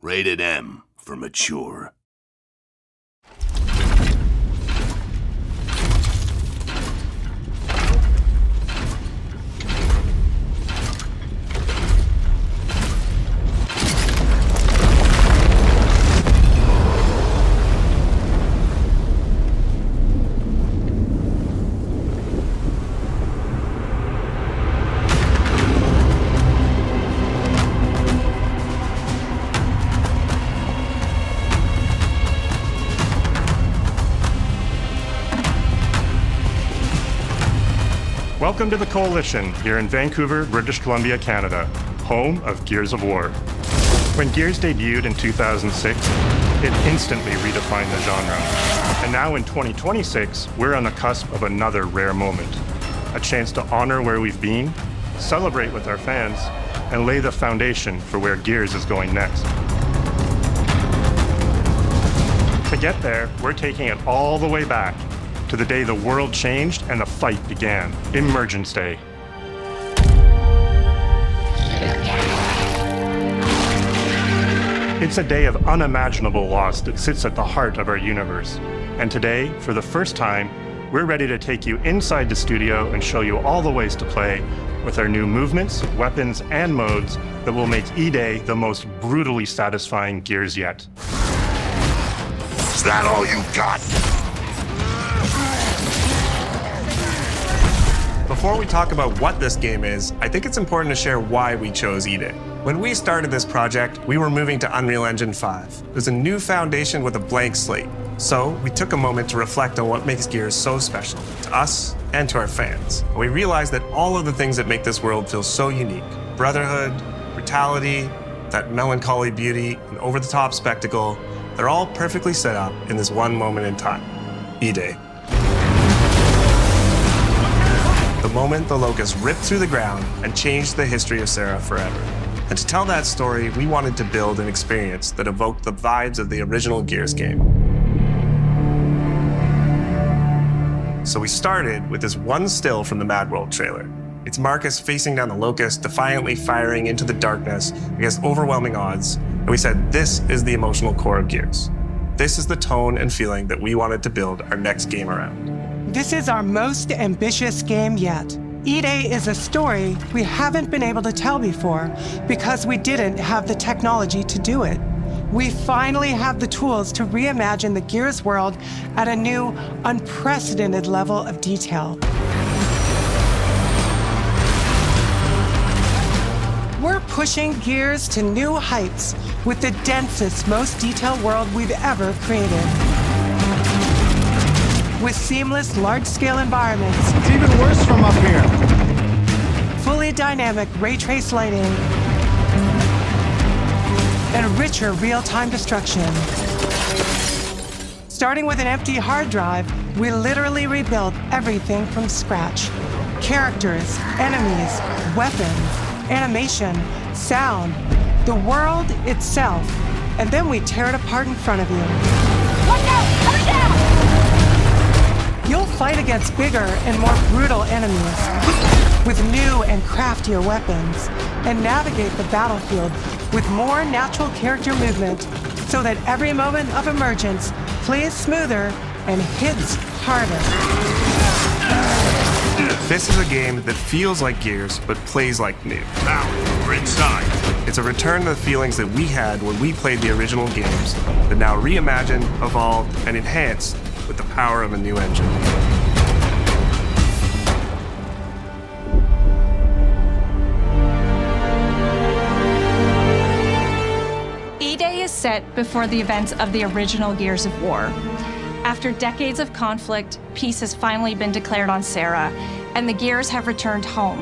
Rated M for mature. Welcome to the Coalition, here in Vancouver, British Columbia, Canada, home of Gears of War. When Gears debuted in 2006, it instantly redefined the genre. And now in 2026, we're on the cusp of another rare moment. A chance to honor where we've been, celebrate with our fans, and lay the foundation for where Gears is going next. To get there, we're taking it all the way back to the day the world changed and the fight began, Emergence Day. It's a day of unimaginable loss that sits at the heart of our universe. And today, for the first time, we're ready to take you inside the studio and show you all the ways to play with our new movements, weapons, and modes that will make E-Day the most brutally satisfying Gears yet. Is that all you got? Before we talk about what this game is, I think it's important to share why we chose E-Day. When we started this project, we were moving to Unreal Engine 5. There's a new foundation with a blank slate. So we took a moment to reflect on what makes Gears so special to us and to our fans. And we realized that all of the things that make this world feel so unique, brotherhood, brutality, that melancholy beauty, and over-the-top spectacle, they're all perfectly set up in this one moment in time, E-Day. The moment the Locusts ripped through the ground and changed the history of Sarah forever. And to tell that story, we wanted to build an experience that evoked the vibes of the original Gears game. So we started with this one still from the Mad World trailer. It's Marcus facing down the Locust, defiantly firing into the darkness against overwhelming odds. And we said, this is the emotional core of Gears. This is the tone and feeling that we wanted to build our next game around. This is our most ambitious game yet. E-Day is a story we haven't been able to tell before because we didn't have the technology to do it. We finally have the tools to reimagine the Gears world at a new, unprecedented level of detail. We're pushing Gears to new heights with the densest, most detailed world we've ever created. With seamless, large-scale environments. It's even worse from up here. Fully dynamic ray trace lighting. And richer real-time destruction. Starting with an empty hard drive, we literally rebuilt everything from scratch. Characters, enemies, weapons, animation, sound, the world itself. And then we tear it apart in front of you. Watch out! Coming down! You'll fight against bigger and more brutal enemies with new and craftier weapons and navigate the battlefield with more natural character movement so that every moment of emergence plays smoother and hits harder. This is a game that feels like Gears, but plays like new. Now, we're inside. It's a return to the feelings that we had when we played the original games, but now reimagined, evolved, and enhanced with the power of a new engine. E-Day is set before the events of the original Gears of War. After decades of conflict, peace has finally been declared on Sarah, and the Gears have returned home.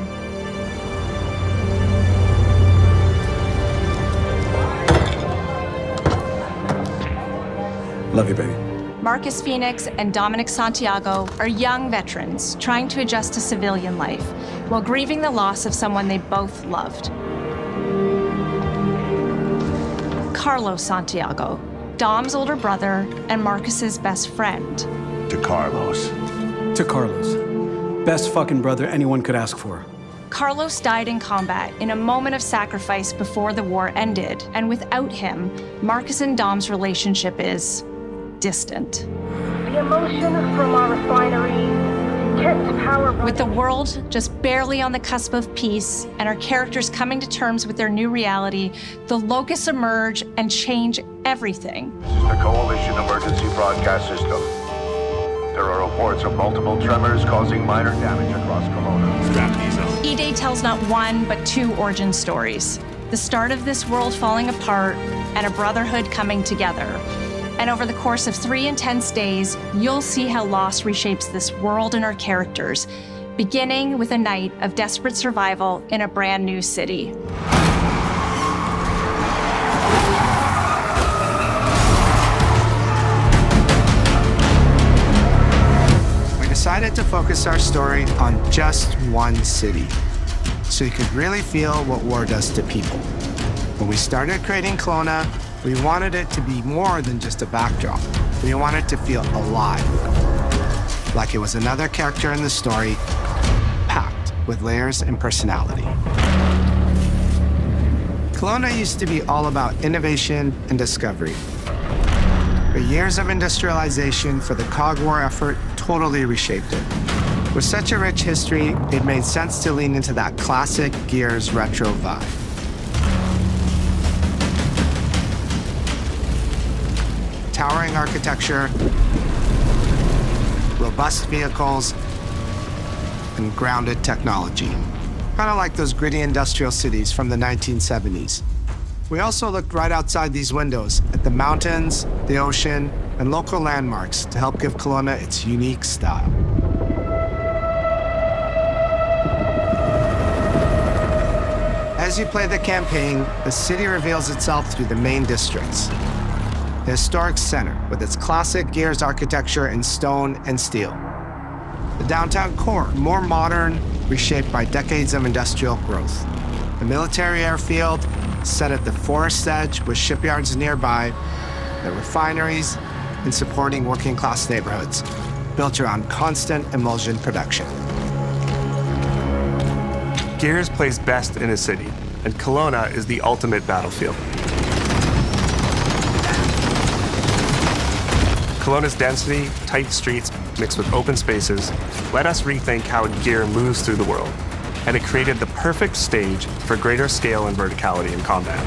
Love you, baby. Marcus Phoenix and Dominic Santiago are young veterans trying to adjust to civilian life while grieving the loss of someone they both loved. Carlos Santiago, Dom's older brother and Marcus's best friend. To Carlos. To Carlos. Best fucking brother anyone could ask for. Carlos died in combat in a moment of sacrifice before the war ended, and without him, Marcus and Dom's relationship is distant. The emotion from our refinery kept power. With the world just barely on the cusp of peace and our characters coming to terms with their new reality, the locusts emerge and change everything. This is the Coalition Emergency Broadcast System. There are reports of multiple tremors causing minor damage across Kelowna. Strap these on. E-Day tells not one, but two origin stories. The start of this world falling apart and a brotherhood coming together. And over the course of 3 intense days, you'll see how loss reshapes this world and our characters, beginning with a night of desperate survival in a brand new city. We decided to focus our story on just one city, so you could really feel what war does to people. When we started creating Kelowna, we wanted it to be more than just a backdrop. We wanted to feel alive, like it was another character in the story, packed with layers and personality. Kelowna used to be all about innovation and discovery. But years of industrialization for the Cog War effort totally reshaped it. With such a rich history, it made sense to lean into that classic Gears retro vibe. Towering architecture, robust vehicles, and grounded technology. Kind of like those gritty industrial cities from the 1970s. We also looked right outside these windows at the mountains, the ocean, and local landmarks to help give Kelowna its unique style. As you play the campaign, the city reveals itself through the main districts. The historic center, with its classic Gears architecture in stone and steel. The downtown core, more modern, reshaped by decades of industrial growth. The military airfield, set at the forest edge with shipyards nearby. The refineries, and supporting working-class neighborhoods, built around constant emulsion production. Gears plays best in a city, and Kelowna is the ultimate battlefield. Kelowna's density, tight streets, mixed with open spaces, let us rethink how Gear moves through the world, and it created the perfect stage for greater scale and verticality in combat.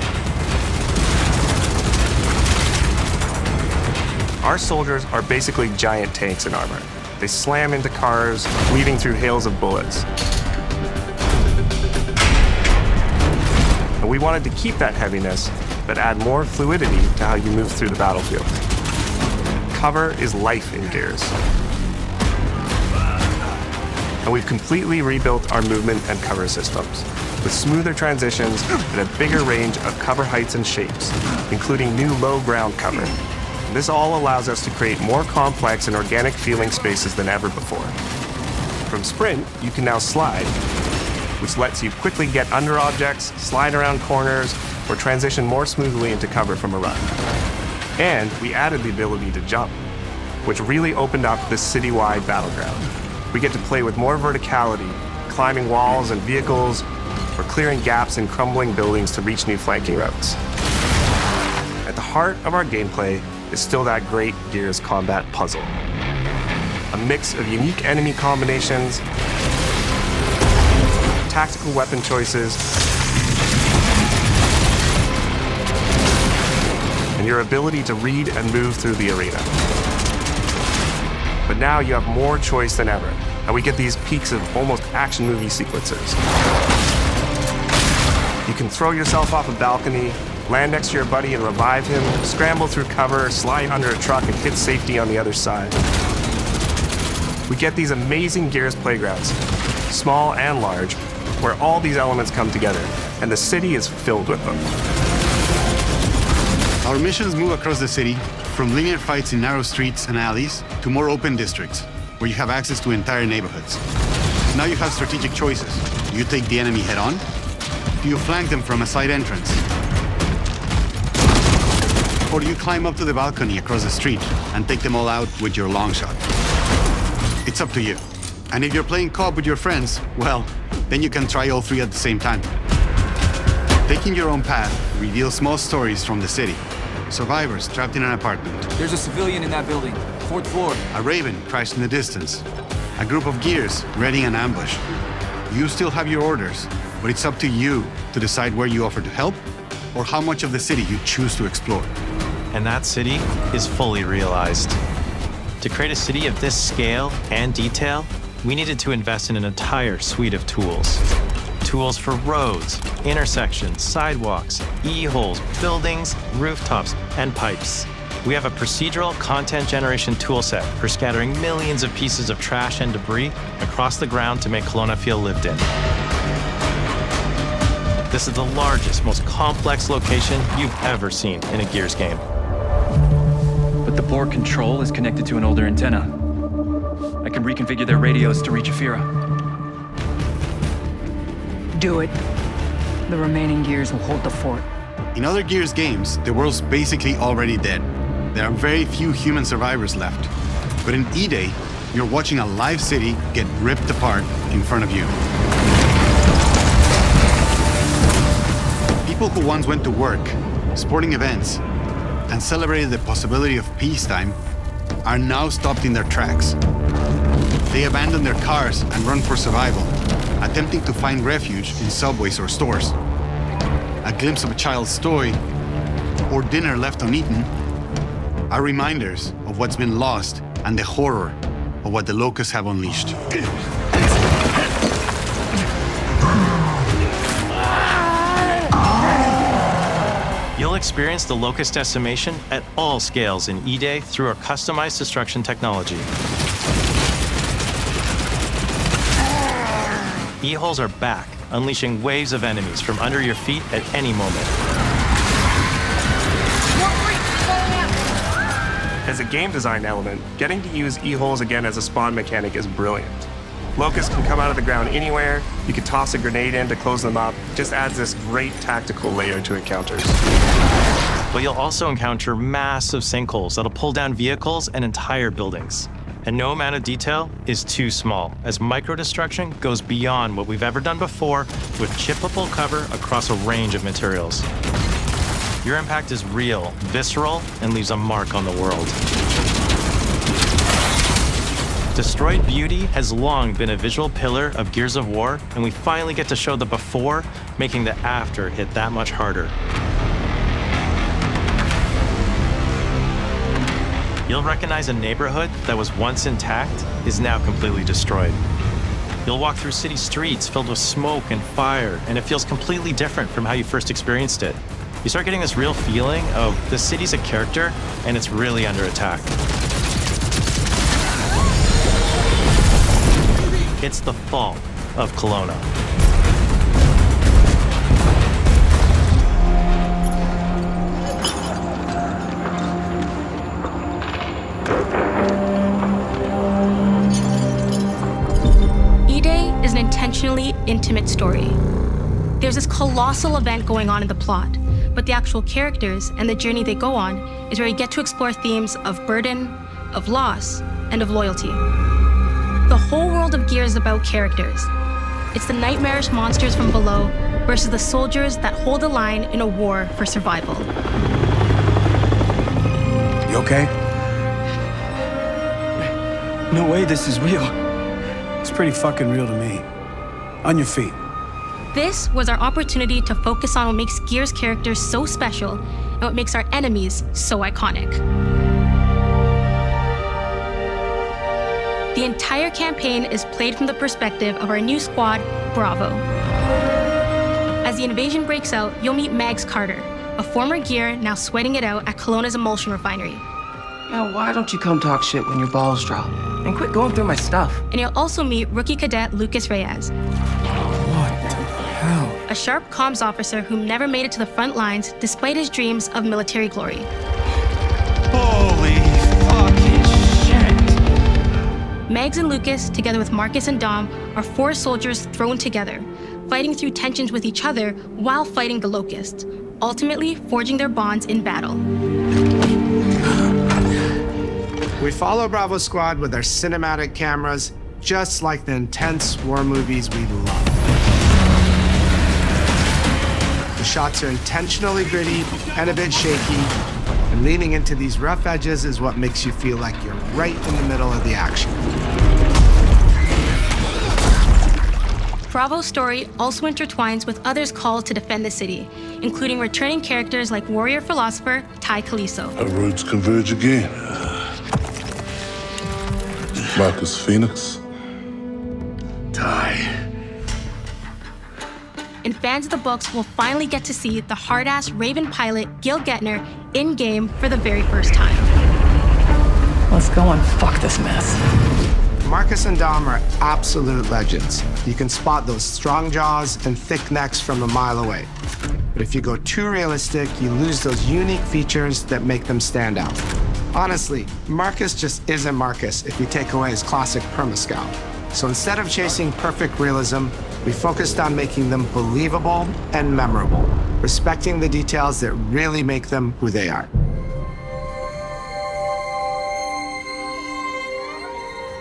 Our soldiers are basically giant tanks in armor. They slam into cars, weaving through hails of bullets. And we wanted to keep that heaviness, but add more fluidity to how you move through the battlefield. Cover is life in Gears. And we've completely rebuilt our movement and cover systems, with smoother transitions and a bigger range of cover heights and shapes, including new low ground cover. And this all allows us to create more complex and organic feeling spaces than ever before. From Sprint, you can now slide, which lets you quickly get under objects, slide around corners, or transition more smoothly into cover from a run. And we added the ability to jump, which really opened up this citywide battleground. We get to play with more verticality, climbing walls and vehicles, or clearing gaps in crumbling buildings to reach new flanking routes. At the heart of our gameplay is still that great Gears combat puzzle. A mix of unique enemy combinations, tactical weapon choices, and your ability to read and move through the arena. But now you have more choice than ever, and we get these peaks of almost action movie sequences. You can throw yourself off a balcony, land next to your buddy and revive him, scramble through cover, slide under a truck, and hit safety on the other side. We get these amazing Gears playgrounds, small and large, where all these elements come together, and the city is filled with them. Our missions move across the city, from linear fights in narrow streets and alleys to more open districts, where you have access to entire neighborhoods. Now you have strategic choices. Do you take the enemy head on? Do you flank them from a side entrance? Or do you climb up to the balcony across the street and take them all out with your long shot? It's up to you. And if you're playing co-op with your friends, well, Then you can try all three at the same time. Taking your own path reveals small stories from the city. Survivors trapped in an apartment. There's a civilian in that building, 4th floor. A raven crashed in the distance. A group of gears readying an ambush. You still have your orders, but it's up to you to decide where you offer to help or how much of the city you choose to explore. And that city is fully realized. To create a city of this scale and detail, we needed to invest in an entire suite of tools. Tools for roads, intersections, sidewalks, e-holes, buildings, rooftops, and pipes. We have a procedural content generation toolset for scattering millions of pieces of trash and debris across the ground to make Kelowna feel lived in. This is the largest, most complex location you've ever seen in a Gears game. But the board control is connected to an older antenna. I can reconfigure their radios to reach Afira. Do it. The remaining gears will hold the fort. In other Gears games, the world's basically already dead. There are very few human survivors left. But in E-Day, you're watching a live city get ripped apart in front of you. People who once went to work, sporting events, and celebrated the possibility of peacetime are now stopped in their tracks. They abandon their cars and run for survival, attempting to find refuge in subways or stores. A glimpse of a child's toy or dinner left uneaten are reminders of what's been lost and the horror of what the locusts have unleashed. You'll experience the locust decimation at all scales in E-Day through our customized destruction technology. E-holes are back, unleashing waves of enemies from under your feet at any moment. As a game design element, getting to use e-holes again as a spawn mechanic is brilliant. Locusts can come out of the ground anywhere, you can toss a grenade in to close them up, just adds this great tactical layer to encounters. But you'll also encounter massive sinkholes that'll pull down vehicles and entire buildings. And no amount of detail is too small, as micro-destruction goes beyond what we've ever done before with chippable cover across a range of materials. Your impact is real, visceral, and leaves a mark on the world. Destroyed Beauty has long been a visual pillar of Gears of War, and we finally get to show the before, making the after hit that much harder. You'll recognize a neighborhood that was once intact is now completely destroyed. You'll walk through city streets filled with smoke and fire, and it feels completely different from how you first experienced it. You start getting this real feeling of the city's a character, and it's really under attack. It's the fall of Kelowna. E-Day is an intentionally intimate story. There's this colossal event going on in the plot, but the actual characters and the journey they go on is where you get to explore themes of burden, of loss, and of loyalty. The whole world of Gears is about characters. It's the nightmarish monsters from below versus the soldiers that hold the line in a war for survival. You okay? No way this is real. It's pretty fucking real to me. On your feet. This was our opportunity to focus on what makes Gears characters so special and what makes our enemies so iconic. The entire campaign is played from the perspective of our new squad, Bravo. As the invasion breaks out, you'll meet Mags Carter, a former Gear now sweating it out at Kelowna's emulsion refinery. Yeah, why don't you come talk shit when your balls drop? And quit going through my stuff. And you'll also meet rookie cadet Lucas Reyes. What the hell? A sharp comms officer who never made it to the front lines despite his dreams of military glory. Holy fucking shit. Mags and Lucas, together with Marcus and Dom, are 4 soldiers thrown together, fighting through tensions with each other while fighting the Locusts, ultimately forging their bonds in battle. We follow Bravo Squad with our cinematic cameras, just like the intense war movies we love. shots are intentionally gritty and a bit shaky, and leaning into these rough edges is what makes you feel like you're right in the middle of the action. Bravo's story also intertwines with others called to defend the city, including returning characters like warrior philosopher Ty Caliso. Our roads converge again. Marcus Phoenix. Ty. And fans of the books will finally get to see the hard-ass Raven pilot Gil Gettner in-game for the very first time. Let's go and fuck this mess. Marcus and Dom are absolute legends. You can spot those strong jaws and thick necks from a mile away. But if you go too realistic, you lose those unique features that make them stand out. Honestly, Marcus just isn't Marcus if you take away his classic perma-scout. So instead of chasing perfect realism, we focused on making them believable and memorable, respecting the details that really make them who they are.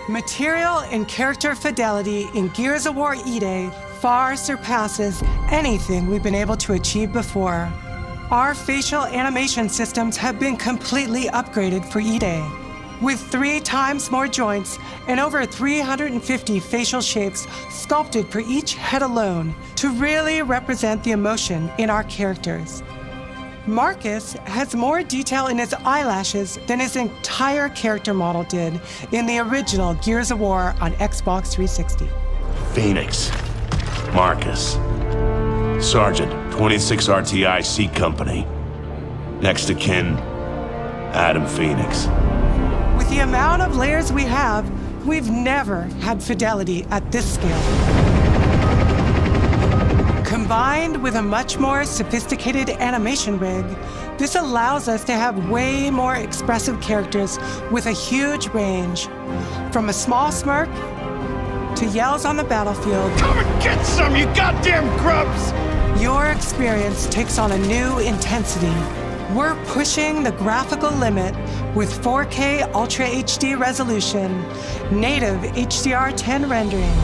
Material and character fidelity in Gears of War E-Day far surpasses anything we've been able to achieve before. Our facial animation systems have been completely upgraded for E-Day, with 3 times more joints and over 350 facial shapes sculpted for each head alone to really represent the emotion in our characters. Marcus has more detail in his eyelashes than his entire character model did in the original Gears of War on Xbox 360. Phoenix. Marcus. Sergeant, 26 RTI C Company. Next to kin, Adam Phoenix. With the amount of layers we have, we've never had fidelity at this scale. Combined with a much more sophisticated animation rig, this allows us to have way more expressive characters with a huge range. From a small smirk to yells on the battlefield. Come and get some, you goddamn grubs! Your experience takes on a new intensity. We're pushing the graphical limit with 4K Ultra HD resolution, native HDR10 rendering,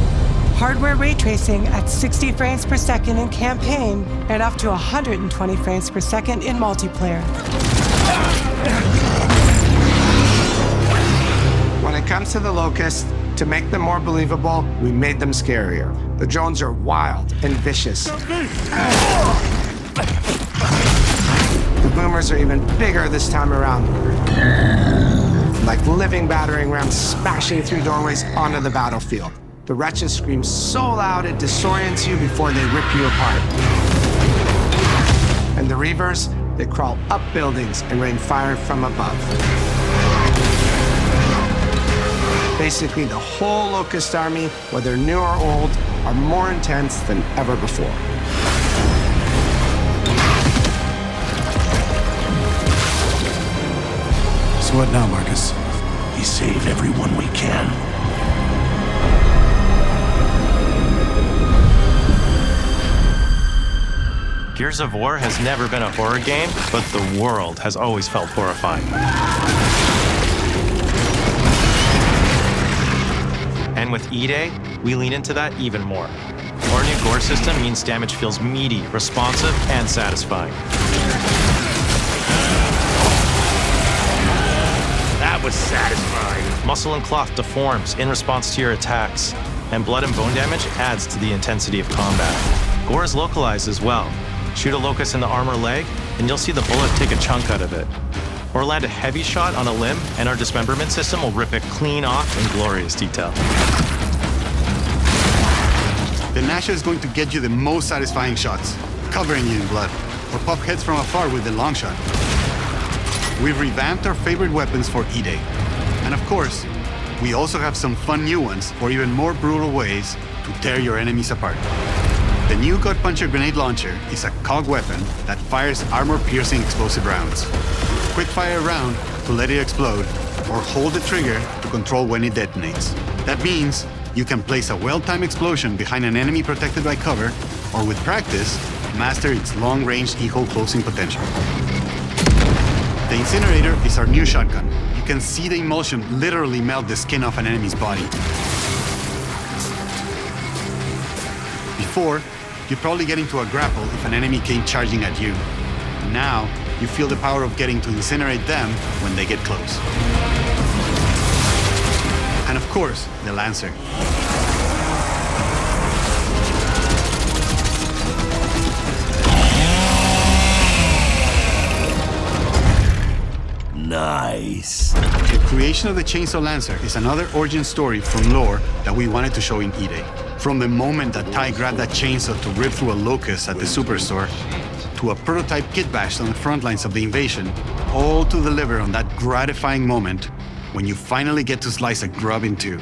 hardware ray tracing at 60 frames per second in campaign, and up to 120 frames per second in multiplayer. When it comes to the Locusts, to make them more believable, we made them scarier. The drones are wild and vicious. The boomers are even bigger this time around. Like living battering rams smashing through doorways onto the battlefield. The wretches scream so loud it disorients you before they rip you apart. And the Reavers, they crawl up buildings and rain fire from above. Basically, the whole Locust army, whether new or old, are more intense than ever before. So what now, Marcus? We save everyone we can. Gears of War has never been a horror game, but the world has always felt horrifying. And with E-Day, we lean into that even more. Our new gore system means damage feels meaty, responsive, and satisfying. That was satisfying. Muscle and cloth deforms in response to your attacks, and blood and bone damage adds to the intensity of combat. Gore is localized as well. Shoot a locust in the arm or leg, and you'll see the bullet take a chunk out of it. Or land a heavy shot on a limb, and our dismemberment system will rip it clean off in glorious detail. The Nasha is going to get you the most satisfying shots, covering you in blood, or pop heads from afar with the long shot. We've revamped our favorite weapons for E-Day. And of course, we also have some fun new ones for even more brutal ways to tear your enemies apart. The new Gut Puncher grenade launcher is a COG weapon that fires armor-piercing explosive rounds. Quick fire a round to let it explode, or hold the trigger to control when it detonates. That means you can place a well-timed explosion behind an enemy protected by cover, or with practice, master its long-range eco closing potential. The Incinerator is our new shotgun. You can see the emulsion literally melt the skin off an enemy's body. Before, you'd probably get into a grapple if an enemy came charging at you. Now, you feel the power of getting to incinerate them when they get close. And of course, the Lancer. Nice. The creation of the Chainsaw Lancer is another origin story from lore that we wanted to show in E-Day. From the moment that Ty grabbed that chainsaw to rip through a locust at the superstore, to a prototype kit bash on the front lines of the invasion, all to deliver on that gratifying moment when you finally get to slice a grub in two.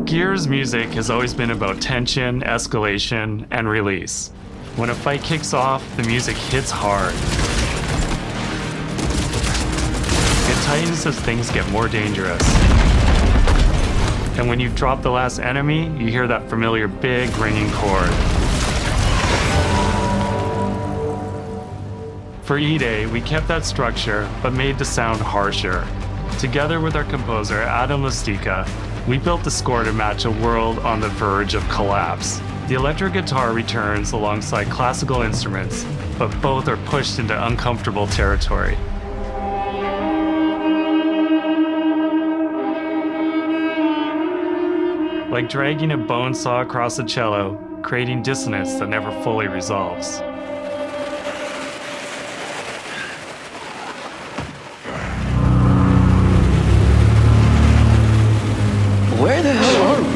Gears music has always been about tension, escalation, and release. When a fight kicks off, the music hits hard. It tightens as things get more dangerous. And when you've dropped the last enemy, you hear that familiar big ringing chord. For E-Day, we kept that structure, but made the sound harsher. Together with our composer, Adam Lastica, we built the score to match a world on the verge of collapse. The electric guitar returns alongside classical instruments, but both are pushed into uncomfortable territory. Like dragging a bone saw across a cello, creating dissonance that never fully resolves. Where the hell are we?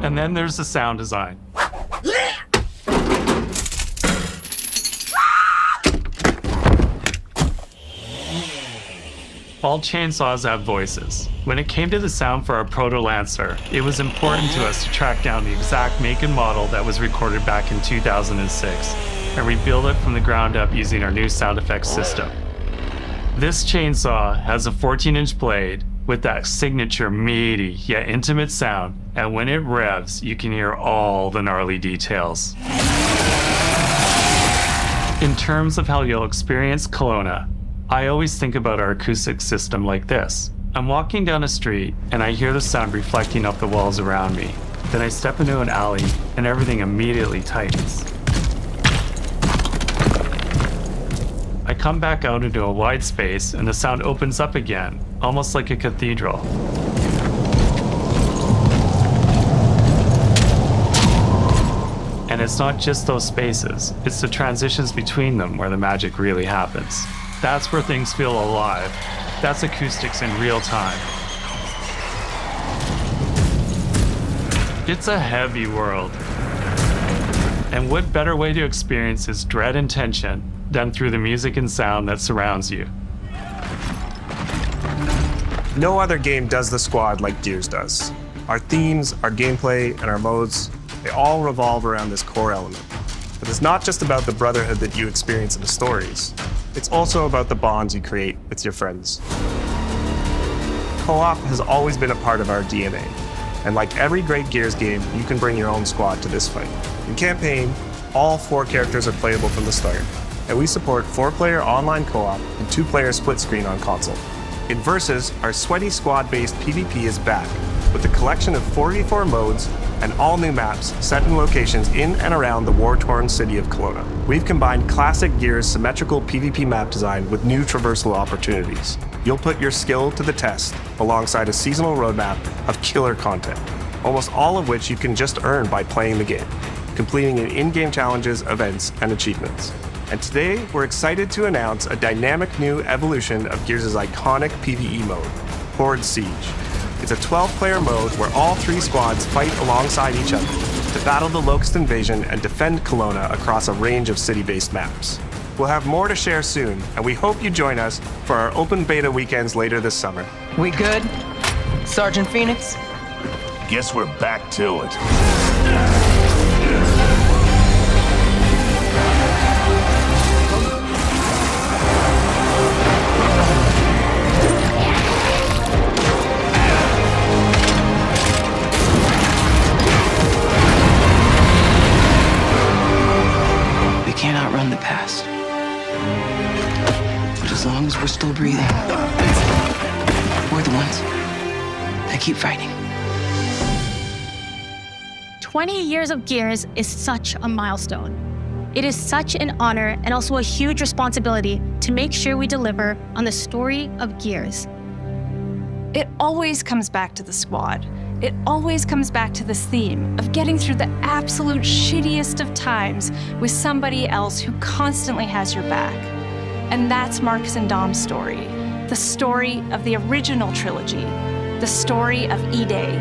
And then there's the sound design. All chainsaws have voices. When it came to the sound for our Proto Lancer, it was important to us to track down the exact make and model that was recorded back in 2006 and rebuild it from the ground up using our new sound effects system. This chainsaw has a 14-inch blade with that signature meaty yet intimate sound, and when it revs, you can hear all the gnarly details. In terms of how you'll experience Kelowna, I always think about our acoustic system like this. I'm walking down a street and I hear the sound reflecting off the walls around me. Then I step into an alley and everything immediately tightens. I come back out into a wide space and the sound opens up again, almost like a cathedral. And it's not just those spaces, it's the transitions between them where the magic really happens. That's where things feel alive. That's acoustics in real time. It's a heavy world. And what better way to experience its dread and tension than through the music and sound that surrounds you? No other game does the squad like Gears does. Our themes, our gameplay, and our modes, they all revolve around this core element. But it's not just about the brotherhood that you experience in the stories. It's also about the bonds you create with your friends. Co-op has always been a part of our DNA. And like every great Gears game, you can bring your own squad to this fight. In campaign, all 4 characters are playable from the start. And we support 4-player online co-op and 2-player split screen on console. In Versus, our sweaty squad-based PvP is back, with a collection of 44 modes and all new maps set in locations in and around the war-torn city of Kelowna. We've combined classic Gears' symmetrical PvP map design with new traversal opportunities. You'll put your skill to the test alongside a seasonal roadmap of killer content, almost all of which you can just earn by playing the game, completing in-game challenges, events, and achievements. And today, we're excited to announce a dynamic new evolution of Gears' iconic PvE mode, Horde Siege. It's a 12-player mode where all 3 squads fight alongside each other to battle the Locust invasion and defend Kelowna across a range of city-based maps. We'll have more to share soon, and we hope you join us for our open beta weekends later this summer. We good? Sergeant Phoenix? Guess we're back to it. As long as we're still breathing, we're the ones that keep fighting. 20 years of Gears is such a milestone. It is such an honor and also a huge responsibility to make sure we deliver on the story of Gears. It always comes back to the squad. It always comes back to this theme of getting through the absolute shittiest of times with somebody else who constantly has your back. And that's Marcus and Dom's story. The story of the original trilogy. The story of E-Day.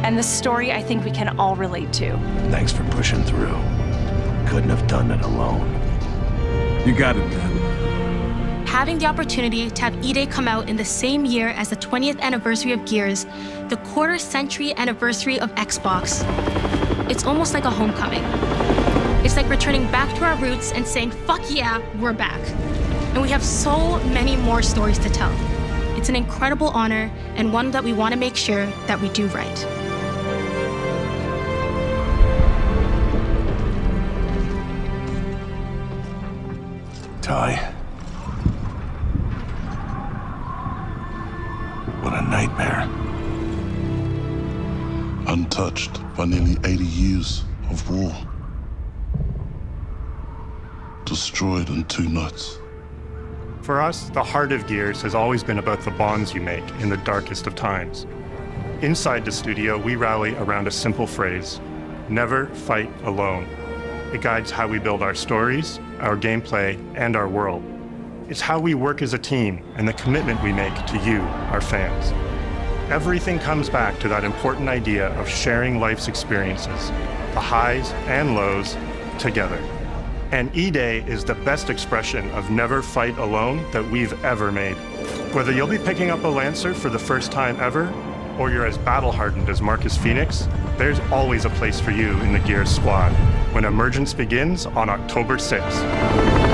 And the story I think we can all relate to. Thanks for pushing through. Couldn't have done it alone. You got it, man. Having the opportunity to have E-Day come out in the same year as the 20th anniversary of Gears, the quarter-century anniversary of Xbox, it's almost like a homecoming. It's like returning back to our roots and saying, fuck yeah, we're back. And we have so many more stories to tell. It's an incredible honor and one that we want to make sure that we do right. Ty. What a nightmare. Untouched by nearly 80 years of war. Destroyed in 2 nights. For us, the heart of Gears has always been about the bonds you make in the darkest of times. Inside the studio, we rally around a simple phrase: never fight alone. It guides how we build our stories, our gameplay, and our world. It's how we work as a team and the commitment we make to you, our fans. Everything comes back to that important idea of sharing life's experiences, the highs and lows, together. And E-Day is the best expression of never fight alone that we've ever made. Whether you'll be picking up a Lancer for the first time ever, or you're as battle-hardened as Marcus Phoenix, there's always a place for you in the Gears squad when Emergence begins on October 6th.